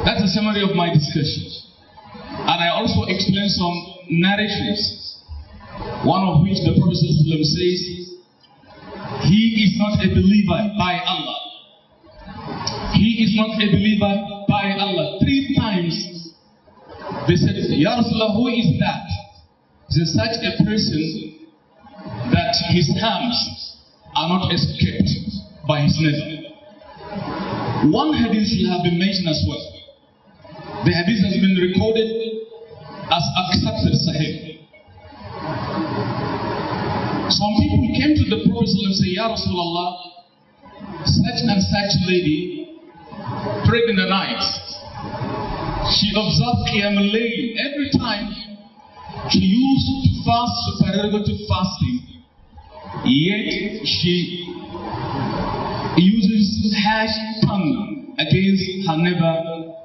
That's a summary of my discussion. And I also explained some narrations, one of which the Prophet ﷺ says, he is not a believer by Allah. He is not a believer by Allah. 3 times they said, Ya Rasulullah, who is that? He said, such a person that his hands are not escaped by his neighbor. One hadith should have been mentioned as well. The hadith has been recorded as accepted sahih. Some people came to the Prophet and said, Ya Rasulullah, such and such lady prayed in the night. She observed Qiyam al-Layl. Every time she used to fast supererogatory fasting, yet she uses harsh tongue against her neighbor.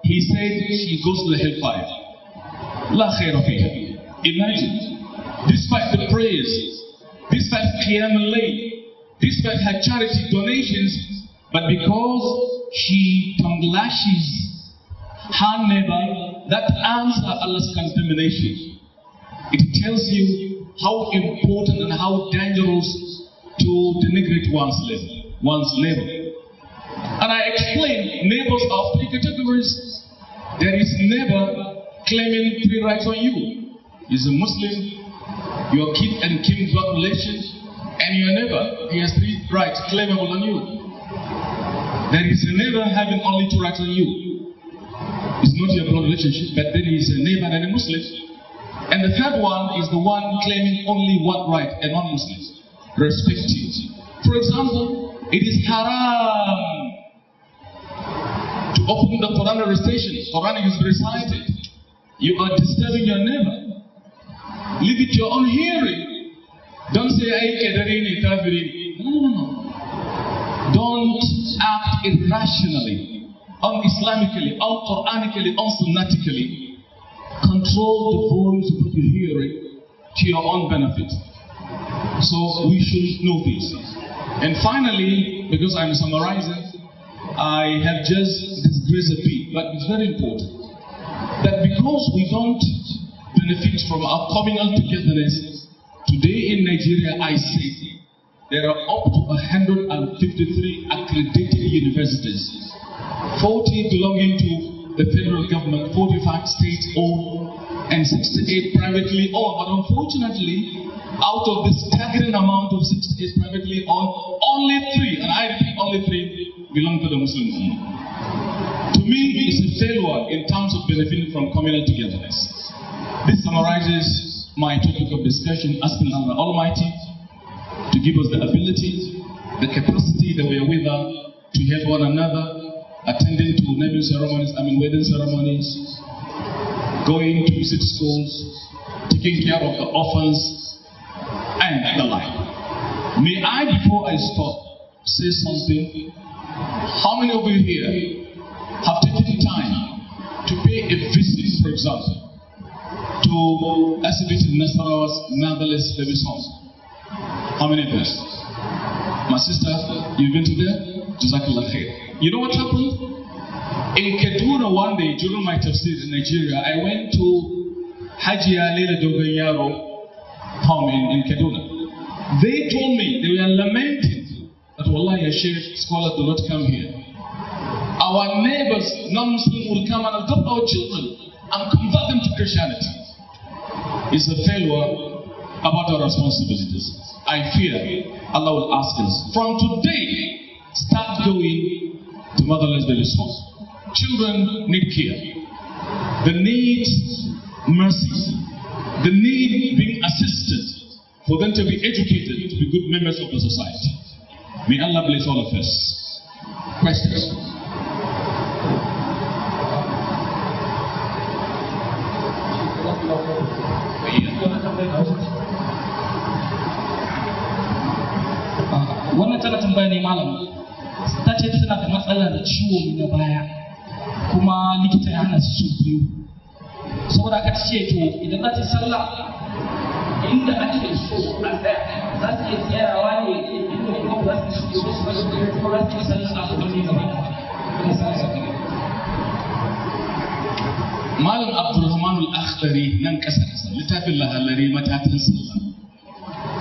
He said she goes to the hellfire. La khaira fiha. Imagine, despite the prayers, despite Qiyam al-Layl, despite her charity donations, but because she tongue lashes her neighbor, that earns her Allah's condemnation. It tells you how important and how dangerous to denigrate one's neighbor. And I explained neighbors are 3 categories. There is neighbor claiming 3 rights on you. He's a Muslim, your kid and kin blood relation, and your neighbor, he has 3 rights claimable on you. There is a neighbor having only 2 rights on you. It's not your blood relationship, but then he's a neighbor and a Muslim. And the 3rd one is the one claiming only 1 right, a non-Muslim. Respect it. For example, it is haram to open the Quran recitation. Quran is recited. You are disturbing your neighbor. Leave it to your own hearing. Don't say, ay kadarini, kafirin. No. Don't act irrationally, un-Islamically, un-Quranically, un-Sunnatically. Control the voice of what you're hearing to your own benefit. So we should know this. And finally, because I'm summarizing, I have just disgraced a bit, but it's very important that because we don't benefit from our communal togetherness, today in Nigeria, I say, there are up to 153 accredited universities, 40 belonging to the federal government, 45 state-owned, and 68 privately owned. But unfortunately, out of the staggering amount of 68 privately owned, only 3, and I repeat, only 3 belong to the Muslim Ummah. To me, it's a failure in terms of benefiting from communal togetherness. This summarizes my topic of discussion, asking Allah Almighty to give us the ability, the capacity, the wherewithal to help one another, attending to naming ceremonies, wedding ceremonies, going to visit schools, taking care of the orphans, and the like. May I, before I stop, say something? How many of you here have taken time to pay a visit, for example, to ASIM Nasara's motherless baby's home? How many of us? My sister, you've been to there? Jazakallah khair. You know what happened? In Kaduna one day, during my tafsir in Nigeria, I went to Hajia Leila Doganyaro home in Kaduna. They told me, they were lamenting that Wallahi, Sheikh, scholars do not come here. Our neighbors, non-Muslim, will come and adopt our children and convert them to Christianity. It's a failure about our responsibilities. I fear Allah will ask us, from today, start going to motherless babies' homes. Children need care. They need mercy. They need being assisted for them to be educated, to be good members of the society. May Allah bless all of us. Questions? Wannan tana tambaya ne malam, ta ce tana da matsalar ciwo na baya kuma likita ya hana su biyu, saboda aka ce to idan za ta sallah inda ake so a tsaya za ta iya tsayawa ne inda kuma za ta shi ko za ta yi sallah a kuma ne gaba da Malam Abdulrahman al-Akhdari nan kasa littafin lahallari matakan sallah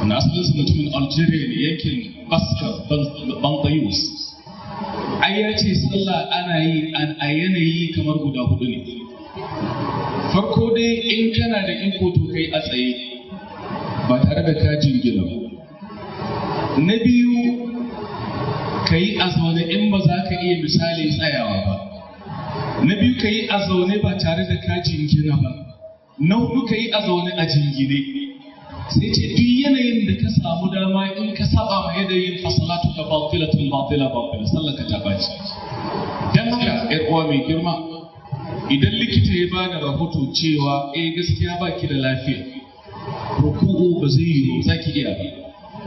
wanda asalinsa mutumin Algeria ne yankin Baska Bantayus. Ai ya ce sallah ana yi a yanayi kamar guda hudu ne. Farko dai in kana da iko to kai a tsaye ba tare da ka jingina ba. Na biyu ka yi a zaune in ba za ka iya misali tsayawa ba. Na biyu ka yi a zaune ba tare da ka jingina ba. Na hudu ka yi a zaune a jingine. Sai ce duk yanayin da ka samu dama in ka saba ma yanayin fasalatu ka batila sallar ka ta baci. Dan haka yar uwa mai girma idan likita ya bada rahoto cewa gaskiya baki da lafiya ruku'u ba zai yi ba za ki iya ba.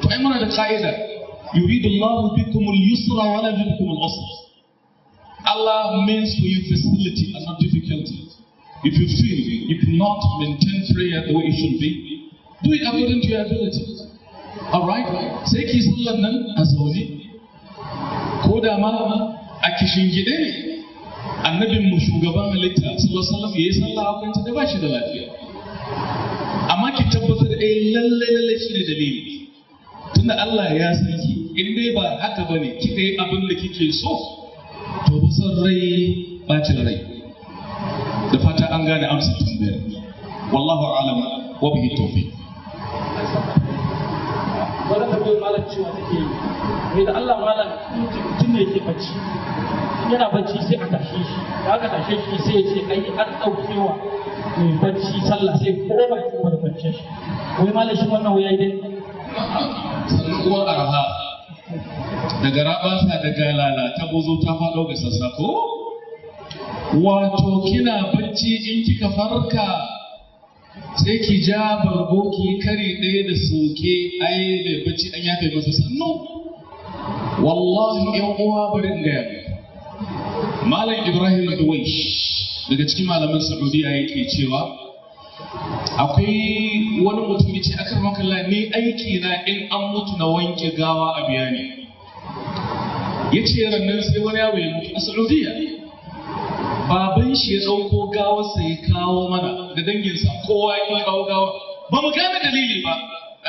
To ai muna da ka'ida yuridu Allahu bikum al-yusra wa la bikum al-usra. Allah means for you facility and not difficulty. If you feel you cannot maintain prayer the way it should be, do it according to your ability. Alright? Sai ki sallar nan a zaune. Ko da ma a kishin gide ne. Annabin mu shugaban halitta sallallahu alaihi wasallam yayi sallah a kwance da ba shi da lafiya. Amma ki tabbatar lalle shi ne dalili. Tunda Allah ya san ki in dai ba haka bane kika yi abin da kike so to san rai bacin rai. Da fata an gane amsa tambayar. Wallahu a'lam wa bihi tawfiq. Wannan tambayar malam cewa take yi. Me da Allah malam mutum ne yake bacci. Yana bacci sai a tashe shi. Da aka tashe shi sai ya ce ai an daukewa mai bacci sallah sai ko ba ki da bacci shi. Wai malam shi wannan wai dai sannan uwar arha daga rabasa da galala ta bozo ta faɗo ga sassako. Wato kina bacci in kika farka sai ki ja bargo ki kari ɗaya da soke ai mai bacci an yafe masa sannu. Wallahi yan uwa bari in gaya Malam Ibrahim Duwaish daga cikin malaman Saudiya yake cewa akwai wani mutum ya ce akar makalla ni aiki na in an mutu na wanke gawa a biya ne. Ya ce rannan sai wani yaro ya mutu a Saudiya. Baban shi ya ɗauko gawarsa ya kawo mana da danginsa kowa ya kawo gawa. Ba mu gane dalili ba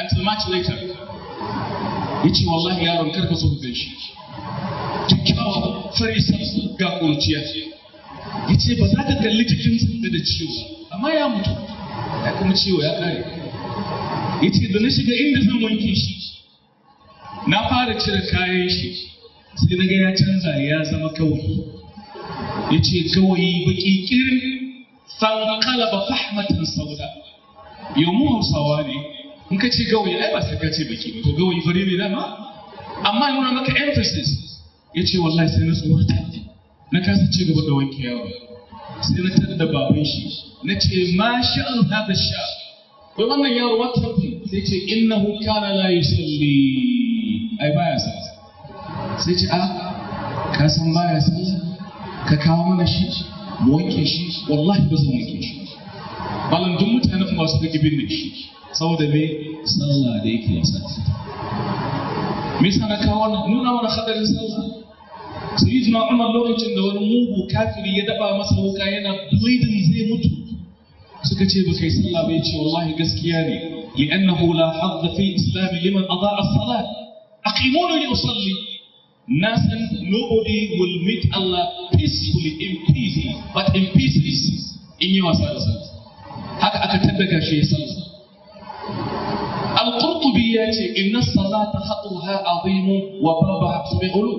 until much later. Ya ce wallahi yaron karka so ka ganshi. Kyakkyawa farisar ga kurciya. Ya ce ba za ka kalli jikinsa da ciwo amma ya mutu. Ya kuma ciwo ya kare. Ya ce da na shiga inda zan wanke shi na fara cire kayan shi sai na ga ya canza ya zama kawai. Ya ce gawayi baki kirin san kalaba fahmatan sauda. Yau mu Hausawa ne in ka ce gawayi ai ba sai ka ce baki ba to gawayi fari ne dama amma yana maka emphasis. Ya ce wallahi sai na tsorata na kasa ci gaba da wanke yawa sai na tada da baban shi na ce ma sha'an hada sha wai wannan yaro what happened sai ce innahu kana la yusalli ai baya sa sai ce ka san baya sallah ka kawo mana shi mu wanke shi wallahi ba zan wanke shi balan duk mutanen masu da gibin ne shi saboda me sallah da yake sa me yasa na kawo nuna mana hadarin sallah. Sayyidina Umar lokacin da wani mugu kafiri ya daba masa wuka yana bleeding zai mutu suka ce ba kai sallah ba yace wallahi gaskiya ne li'annahu la hadda fi islam liman adaa as-salat aqimuni li usalli. Nasan nobody will meet Allah peacefully in peace but in pieces in your sallah. Haka aka tabbaka shi sallah. Al-Qurtubi yace inna as-salata khatruha azim wa babaha sabi'ul.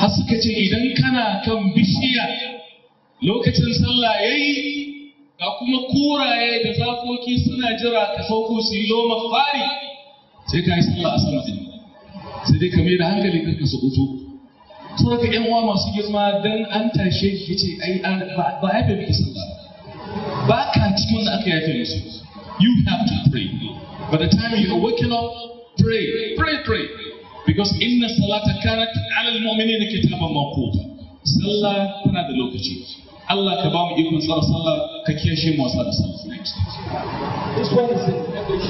Har suka ce idan kana kan bishiya lokacin sallah yayi ga kuma kuraye da zakoki suna jira ka sauko su yi loma fari sai ka yi sallah a sama din sai dai ka mai da hankali kanka su uto. To daga yan uwa masu girma dan an tashe ki ce ai ba yafe miki sallah ba ka cikin da aka yafe musu. You have to pray. By the time you are waking up, pray. Because inna salata kanat ala al-mu'minina kitaban mawquta. Sallah tana da lokaci. Allah ka ba mu ikon tsara sallah ka kiyashe mu wasa da sallah. This one is in English.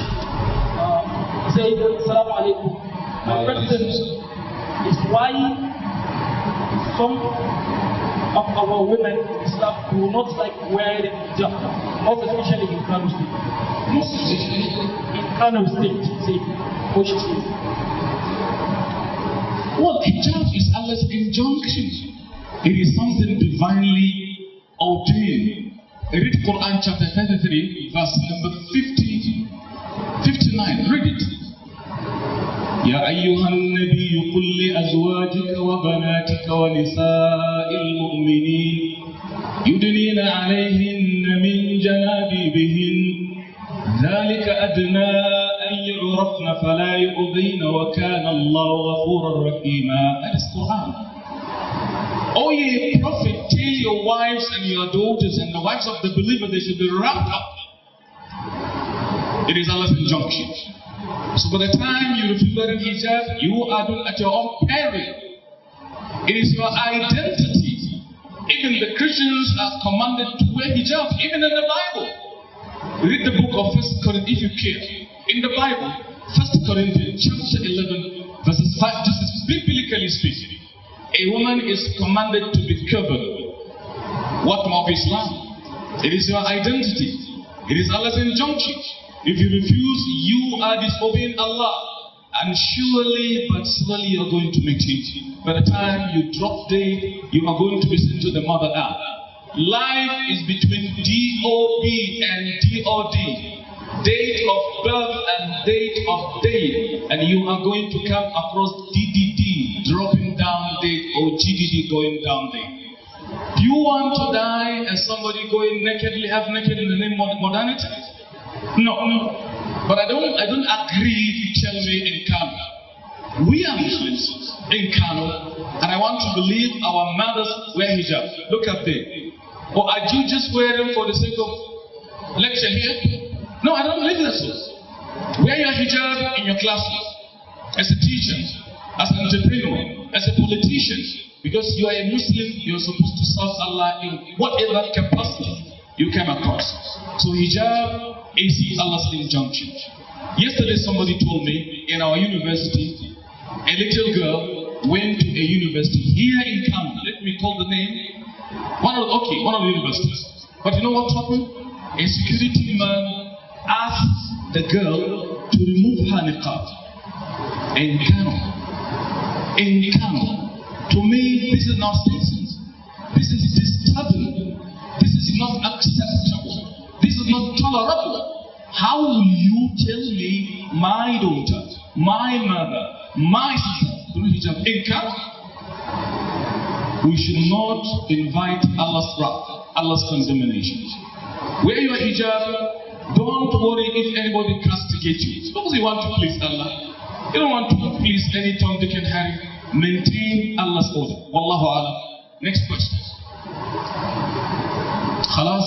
Say, Assalamu alaikum. My question is why some of our women in Islam do not like wearing hijab, most especially in Kano State. Most especially in Kano State, say, Osh State. Well, hijab is Allah's injunction. It is something divinely ordained. Read Quran chapter 33, verse number 59. Read it. يا أيها النبي قل لأزواجك وبناتك ونساء المؤمنين يدنين عليهن من جلابيبهن ذلك أدنى أن يعرفن فلا يؤذين وكان الله غفورا رحيما. That is Quran. O ye Prophet, tell your wives and your daughters and the wives of the believer they should be wrapped up. It is Allah's injunction. So by the time you refuse wearing hijab, you are doing at your own peril. It is your identity. Even the Christians are commanded to wear hijab, even in the Bible. Read the book of 1 Corinthians if you care. In the Bible, 1 Corinthians chapter 11, verses 5, this is biblically speaking. A woman is commanded to be covered. What more of Islam? It is your identity. It is Allah's injunction. If you refuse, you are disobeying Allah. And surely, but slowly you are going to meet it. By the time you drop dead, you are going to be sent to the mother earth. Life is between DOB and DOD. Date of birth and date of death. And you are going to come across DDD, dropping down dead, or GDD, going down dead. Do you want to die as somebody going nakedly, half naked in the name of modernity? No. But I don't agree if you tell me in Kano. We are Muslims in Kano, and I want to believe our mothers wear hijab. Look at them. Or are you just wearing for the sake of lecture here? No, I don't believe that. Wear your hijab in your classes, as a teacher, as an entrepreneur, as a politician. Because you are a Muslim, you are supposed to serve Allah in whatever capacity you come across. So hijab is Allah's injunction. Yesterday somebody told me in our university, a little girl went to a university here in Kano. Let me call the name. One of the universities. But you know what happened? A security man asked the girl to remove her niqab. In Kano. In Kano. To me, this is not sense. This is disturbing. This is not acceptable. This is not tolerable. How will you tell me my daughter, my mother, my sister, through hijab in Kano? We should not invite Allah's wrath, Allah's condemnation. Wear your hijab. Don't worry if anybody castigates you. Suppose you want to please Allah. You don't want to please any Tom, Dick and Harry. Maintain Allah's order. Wallahu alam. Next question. خلاص.